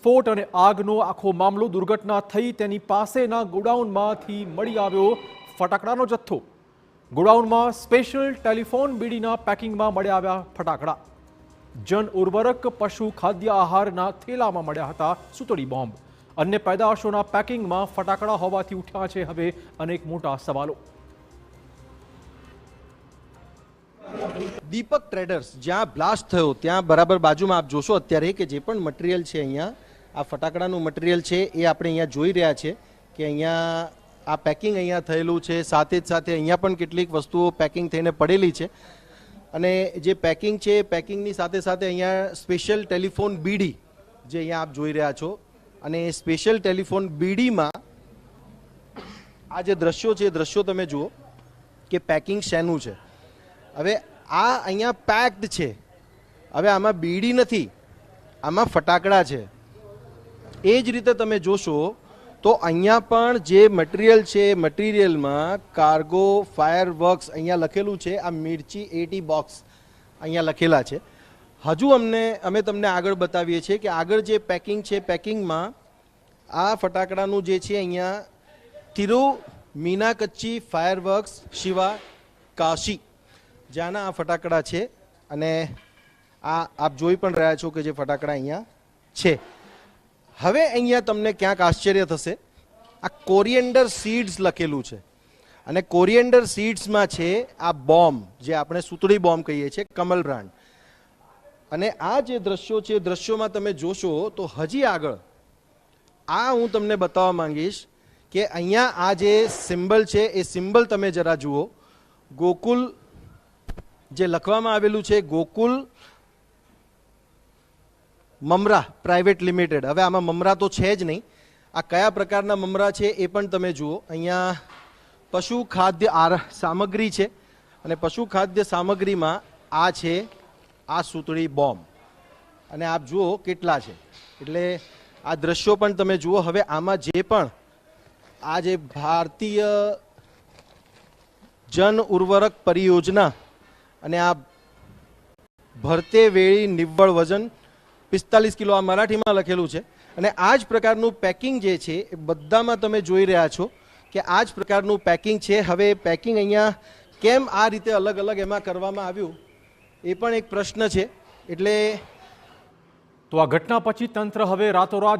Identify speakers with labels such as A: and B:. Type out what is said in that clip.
A: વિસ્ફોટ અને આગનો આખો મામલો દુર્ઘટના થઈ તેની પાસેના ગોડાઉનમાંથી મળી આવ્યો ફટાકડાનો જથ્થો। ગોડાઉનમાં સ્પેશિયલ ટેલિફોન બીડીના પેકિંગમાં મળ્યા આવ્યા ફટાકડા। જન ઉર્વરક પશુ ખાદ્ય આહારના થેલામાં મળ્યા હતા સૂતળી બોમ્બ। અન્ય પેદાશોના પેકિંગમાં ફટાકડા હોવાથી ઉઠ્યા છે હવે અનેક મોટા સવાલો।
B: દીપક ટ્રેડર્સ જ્યાં બ્લાસ્ટ થયો ત્યાં બરાબર બાજુમાં આપ જોશો અત્યારે કે જે પણ મટીરિયલ છે અહીંયા આ ફટાકડાનું મટીરિયલ છે એ આપણે અહીંયા જોઈ રહ્યા છે કે અહીંયા આ પેકિંગ અહીંયા થયેલું છે। સાથે જ સાથે અહીંયા પણ કેટલીક વસ્તુઓ પેકિંગ થઈને પડેલી છે અને જે પેકિંગ છે પેકિંગની સાથે સાથે અહીંયા સ્પેશિયલ ટેલિફોન બીડી જે અહીંયા આપ જોઈ રહ્યા છો અને એ સ્પેશિયલ ટેલિફોન બીડીમાં આ જે દ્રશ્યો છે એ દ્રશ્યો તમે જુઓ કે પેકિંગ શેનું છે। હવે આ અહીંયા પેક્ડ છે, હવે આમાં બીડી નથી, આમાં ફટાકડા છે। એ જ રીતે તમે જોશો તો અહીંયા પણ જે મટીરિયલ છે મટીરિયલમાં કાર્ગો ફાયર વર્ક્સ અહીંયા લખેલું છે। આ મિર્ચી 80 બોક્સ અહીંયા લખેલા છે। હજુ અમે તમને આગળ બતાવીએ છીએ કે આગળ જે પેકિંગ છે પેકિંગમાં આ ફટાકડાનું જે છે અહીંયા તિરુ મીનાકચ્ચી ફાયર વર્ક્સ શિવા કાશી જ્યાંના આ ફટાકડા છે અને આ આપ જોઈ પણ રહ્યા છો કે જે ફટાકડા અહીંયા છે। હવે અહીંયા તમને ક્યાંક આશ્ચર્ય થશે, આ કોરિએન્ડર સીડ્સ લખેલું છે અને કોરિએન્ડર સીડ્સમાં છે આ બોમ્બ જે આપણે સૂતળી બોમ્બ કહીએ છીએ કમલ બ્રાન્ડ। અને આ જે દ્રશ્યો છે દ્રશ્યોમાં તમે જોશો તો હજી આગળ આ હું તમને બતાવવા માંગીશ કે અહીંયા આ જે સિમ્બલ છે એ સિમ્બલ તમે જરા જુઓ। ગોકુલ જે લખવામાં આવેલું છે ગોકુલ મમરા પ્રાઇવેટ લિમિટેડ। હવે આમાં મમરા તો છે જ નહીં, આ કયા પ્રકારના મમરા છે એ પણ તમે જુઓ। અહીંયા પશુ ખાદ્ય સામગ્રી છે અને પશુ ખાદ્ય સામગ્રીમાં આ છે આ સૂતળી બોમ્બ અને આપ જુઓ કેટલા છે। એટલે આ દ્રશ્યો પણ તમે જુઓ। હવે આમાં જે પણ આ જે ભારતીય જન ઉર્વરક પરિયોજના અને આ ભરતે વેળી નિવ્વળ વજન 45 કિલો આ મરાઠીમાં લખેલું છે અને આ જ પ્રકારનું પેકિંગ જે છે એ બધામાં તમે જોઈ રહ્યા છો કે આ જ પ્રકારનું પેકિંગ છે। હવે પેકિંગ અહીંયા કેમ આ રીતે અલગ અલગ એમાં કરવામાં આવ્યું એ પણ એક પ્રશ્ન છે। એટલે
A: તો આ ઘટના પછી તંત્ર હવે રાતોરાત